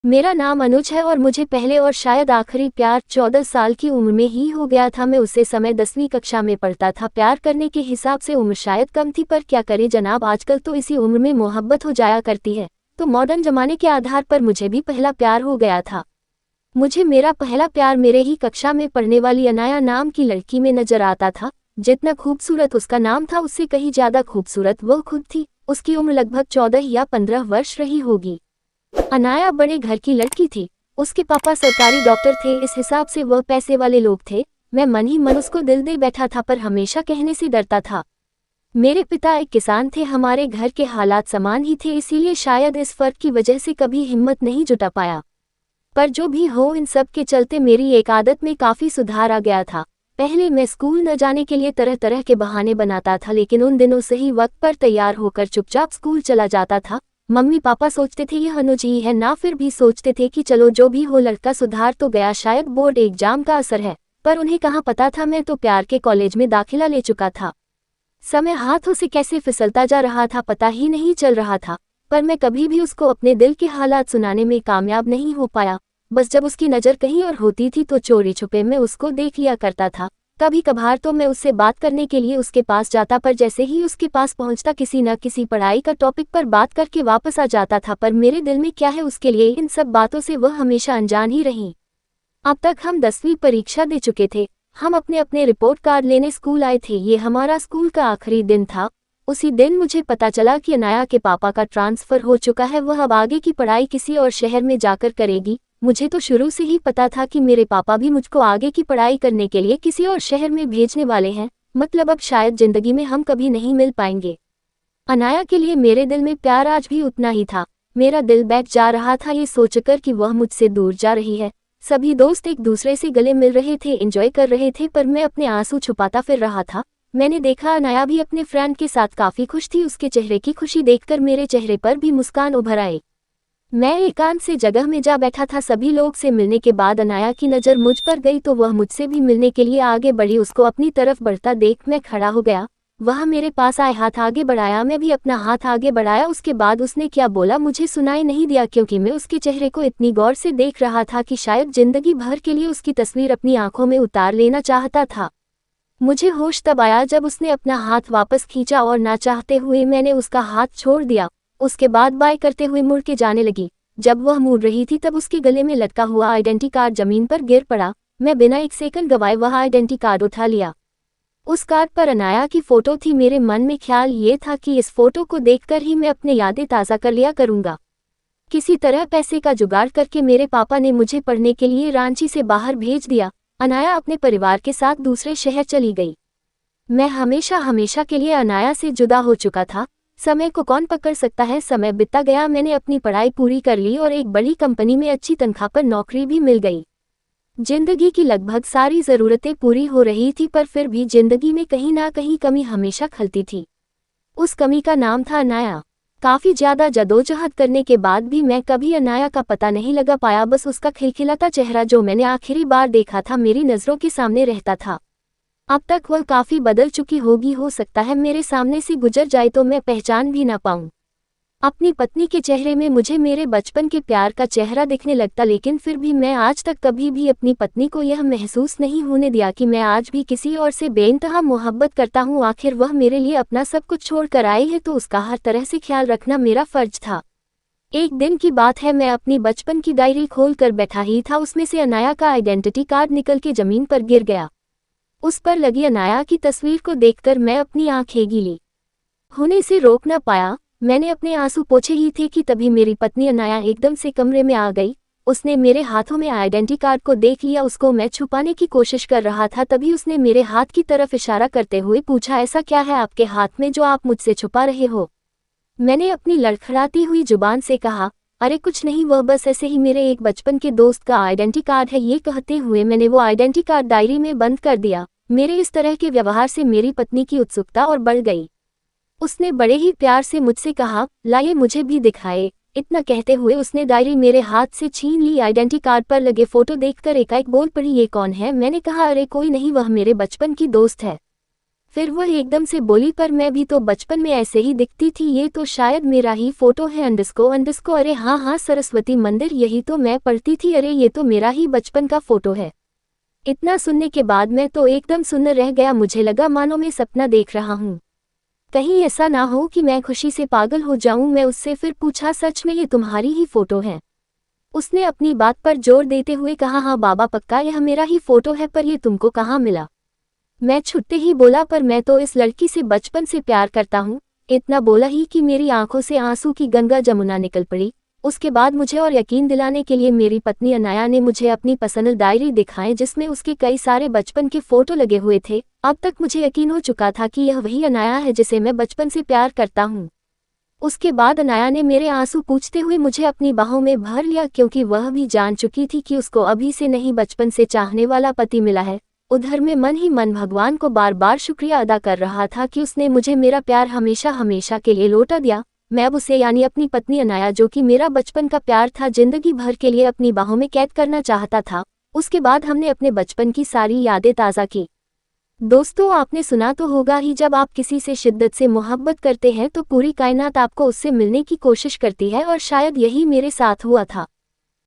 मेरा नाम अनुज है और मुझे पहले और शायद आखिरी प्यार 14 साल की उम्र में ही हो गया था। मैं उसे समय 10वीं कक्षा में पढ़ता था। प्यार करने के हिसाब से उम्र शायद कम थी, पर क्या करें जनाब, आजकल तो इसी उम्र में मोहब्बत हो जाया करती है। तो मॉडर्न जमाने के आधार पर मुझे भी पहला प्यार हो गया था। मुझे मेरा पहला प्यार मेरे ही कक्षा में पढ़ने वाली अनाया नाम की लड़की में नजर आता था। जितना खूबसूरत उसका नाम था, उससे कहीं ज्यादा खूबसूरत वो खुद थी। उसकी उम्र लगभग 14 या 15 वर्ष रही होगी। अनाया बड़े घर की लड़की थी। उसके पापा सरकारी डॉक्टर थे, इस हिसाब से वह पैसे वाले लोग थे। मैं मन ही मन उसको दिल दे बैठा था, पर हमेशा कहने से डरता था। मेरे पिता एक किसान थे, हमारे घर के हालात समान ही थे, इसीलिए शायद इस फर्क की वजह से कभी हिम्मत नहीं जुटा पाया। पर जो भी हो, इन सब के चलते मेरी एक आदत में काफी सुधार आ गया था। पहले मैं स्कूल न जाने के लिए तरह तरह के बहाने बनाता था, लेकिन उन दिनों सही वक्त पर तैयार होकर चुपचाप स्कूल चला जाता था। मम्मी पापा सोचते थे यह अनुज ही है ना, फिर भी सोचते थे कि चलो जो भी हो, लड़का सुधार तो गया, शायद बोर्ड एग्जाम का असर है। पर उन्हें कहाँ पता था मैं तो प्यार के कॉलेज में दाखिला ले चुका था। समय हाथों से कैसे फिसलता जा रहा था पता ही नहीं चल रहा था। पर मैं कभी भी उसको अपने दिल के हालात सुनाने में कामयाब नहीं हो पाया। बस जब उसकी नज़र कहीं और होती थी तो चोरी छुपे मैं उसको देख लिया करता था। कभी कभार तो मैं उससे बात करने के लिए उसके पास जाता, पर जैसे ही उसके पास पहुंचता किसी न किसी पढ़ाई का टॉपिक पर बात करके वापस आ जाता था। पर मेरे दिल में क्या है उसके लिए, इन सब बातों से वह हमेशा अनजान ही रही। अब तक हम 10वीं परीक्षा दे चुके थे। हम अपने अपने रिपोर्ट कार्ड लेने स्कूल आए थे। ये हमारा स्कूल का आखिरी दिन था। उसी दिन मुझे पता चला कि अनाया के पापा का ट्रांसफ़र हो चुका है, वह अब आगे की पढ़ाई किसी और शहर में जाकर करेगी। मुझे तो शुरू से ही पता था कि मेरे पापा भी मुझको आगे की पढ़ाई करने के लिए किसी और शहर में भेजने वाले हैं। मतलब अब शायद जिंदगी में हम कभी नहीं मिल पाएंगे। अनाया के लिए मेरे दिल में प्यार आज भी उतना ही था। मेरा दिल बैठ जा रहा था ये सोचकर कि वह मुझसे दूर जा रही है। सभी दोस्त एक दूसरे से गले मिल रहे थे, एंजॉय कर रहे थे, पर मैं अपने आंसू छुपाता फिर रहा था। मैंने देखा अनाया भी अपने फ्रेंड के साथ काफी खुश थी। उसके चेहरे की खुशी देखकर मेरे चेहरे पर भी मुस्कान उभर आई। मैं एकांत से जगह में जा बैठा था। सभी लोग से मिलने के बाद अनाया की नज़र मुझ पर गई तो वह मुझसे भी मिलने के लिए आगे बढ़ी। उसको अपनी तरफ बढ़ता देख मैं खड़ा हो गया। वह मेरे पास आए, हाथ आगे बढ़ाया, मैं भी अपना हाथ आगे बढ़ाया। उसके बाद उसने क्या बोला मुझे सुनाई नहीं दिया, क्योंकि मैं उसके चेहरे को इतनी गौर से देख रहा था कि शायद जिंदगी भर के लिए उसकी तस्वीर अपनी आंखों में उतार लेना चाहता था। मुझे होश तब आया जब उसने अपना हाथ वापस खींचा और ना चाहते हुए मैंने उसका हाथ छोड़ दिया। उसके बाद बाय करते हुए मुड़ के जाने लगी। जब वह मुड़ रही थी तब उसके गले में लटका हुआ आइडेंटी कार्ड जमीन पर गिर पड़ा। मैं बिना एक सेकंड गवाए वह आइडेंटी कार्ड उठा लिया। उस कार्ड पर अनाया की फोटो थी। मेरे मन में ख्याल ये था कि इस फोटो को देखकर ही मैं अपनी यादें ताज़ा कर लिया करूंगा। किसी तरह पैसे का जुगाड़ करके मेरे पापा ने मुझे पढ़ने के लिए रांची से बाहर भेज दिया। अनाया अपने परिवार के साथ दूसरे शहर चली गई। मैं हमेशा हमेशा के लिए अनाया से जुदा हो चुका था। समय को कौन पकड़ सकता है। समय बीतता गया, मैंने अपनी पढ़ाई पूरी कर ली और एक बड़ी कंपनी में अच्छी तनख्वाह पर नौकरी भी मिल गई। जिंदगी की लगभग सारी ज़रूरतें पूरी हो रही थी, पर फिर भी जिंदगी में कहीं ना कहीं कमी हमेशा खलती थी। उस कमी का नाम था अनाया। काफ़ी ज़्यादा जदोजहद करने के बाद भी मैं कभी अनाया का पता नहीं लगा पाया। बस उसका खिलखिलाता चेहरा जो मैंने आखिरी बार देखा था मेरी नज़रों के सामने रहता था। अब तक वह काफ़ी बदल चुकी होगी, हो सकता है मेरे सामने से गुजर जाए तो मैं पहचान भी ना पाऊँ। अपनी पत्नी के चेहरे में मुझे मेरे बचपन के प्यार का चेहरा दिखने लगता, लेकिन फिर भी मैं आज तक कभी भी अपनी पत्नी को यह महसूस नहीं होने दिया कि मैं आज भी किसी और से बेइंतहा मोहब्बत करता हूँ। आखिर वह मेरे लिए अपना सब कुछ छोड़ कर आई है तो उसका हर तरह से ख्याल रखना मेरा फर्ज था। एक दिन की बात है, मैं अपनी बचपन की डायरी खोल कर बैठा ही था, उसमें से अनाया का आइडेंटिटी कार्ड निकल के जमीन पर गिर गया। उस पर लगी अनाया की तस्वीर को देखकर मैं अपनी आंखें गीली होने से रोक न पाया। मैंने अपने आंसू पोंछे ही थे कि तभी मेरी पत्नी अनाया एकदम से कमरे में आ गई। उसने मेरे हाथों में आइडेंटिटी कार्ड को देख लिया। उसको मैं छुपाने की कोशिश कर रहा था, तभी उसने मेरे हाथ की तरफ इशारा करते हुए पूछा, ऐसा क्या है आपके हाथ में जो आप मुझसे छुपा रहे हो। मैंने अपनी लड़खड़ाती हुई जुबान से कहा, अरे कुछ नहीं, वह बस ऐसे ही मेरे एक बचपन के दोस्त का आइडेंटिटी कार्ड है। ये कहते हुए मैंने वो आइडेंटिटी कार्ड डायरी में बंद कर दिया। मेरे इस तरह के व्यवहार से मेरी पत्नी की उत्सुकता और बढ़ गई। उसने बड़े ही प्यार से मुझसे कहा, लाइए मुझे भी दिखाए। इतना कहते हुए उसने डायरी मेरे हाथ से छीन ली। आइडेंटिटी कार्ड पर लगे फोटो देखकर एकाएक बोल पड़ी, ये कौन है। मैंने कहा, अरे कोई नहीं, वह मेरे बचपन की दोस्त है। फिर वह एकदम से बोली, पर मैं भी तो बचपन में ऐसे ही दिखती थी, ये तो शायद मेरा ही फोटो है _ अरे हाँ हाँ, सरस्वती मंदिर, यही तो मैं पढ़ती थी, अरे ये तो मेरा ही बचपन का फोटो है। इतना सुनने के बाद मैं तो एकदम सुन्न रह गया, मुझे लगा मानो मैं सपना देख रहा हूँ। कहीं ऐसा ना हो कि मैं खुशी से पागल हो जाऊं। मैं उससे फिर पूछा, सच में ये तुम्हारी ही फोटो है? उसने अपनी बात पर जोर देते हुए कहा, हाँ बाबा पक्का यह मेरा ही फोटो है, पर ये तुमको कहाँ मिला? मैं छुट्टे ही बोला, पर मैं तो इस लड़की से बचपन से प्यार करता हूँ। इतना बोला ही कि मेरी आंखों से आंसू की गंगा जमुना निकल पड़ी। उसके बाद मुझे और यकीन दिलाने के लिए मेरी पत्नी अनाया ने मुझे अपनी पसंद डायरी दिखाई, जिसमें उसके कई सारे बचपन के फोटो लगे हुए थे। अब तक मुझे यकीन हो चुका था कि यह वही अनाया है जिसे मैं बचपन से प्यार करता हूँ। उसके बाद अनाया ने मेरे आंसू पूछते हुए मुझे अपनी बाहों में भर लिया, क्योंकि वह भी जान चुकी थी कि उसको अभी से नहीं बचपन से चाहने वाला पति मिला है। उधर में मन ही मन भगवान को बार बार शुक्रिया अदा कर रहा था कि उसने मुझे मेरा प्यार हमेशा हमेशा के लिए लौटा दिया। मैं अब उसे, यानी अपनी पत्नी अनाया, जो कि मेरा बचपन का प्यार था, जिंदगी भर के लिए अपनी बाहों में कैद करना चाहता था। उसके बाद हमने अपने बचपन की सारी यादें ताज़ा की। दोस्तों, आपने सुना तो होगा ही, जब आप किसी से शिद्दत से मोहब्बत करते हैं तो पूरी कायनात आपको उससे मिलने की कोशिश करती है, और शायद यही मेरे साथ हुआ था।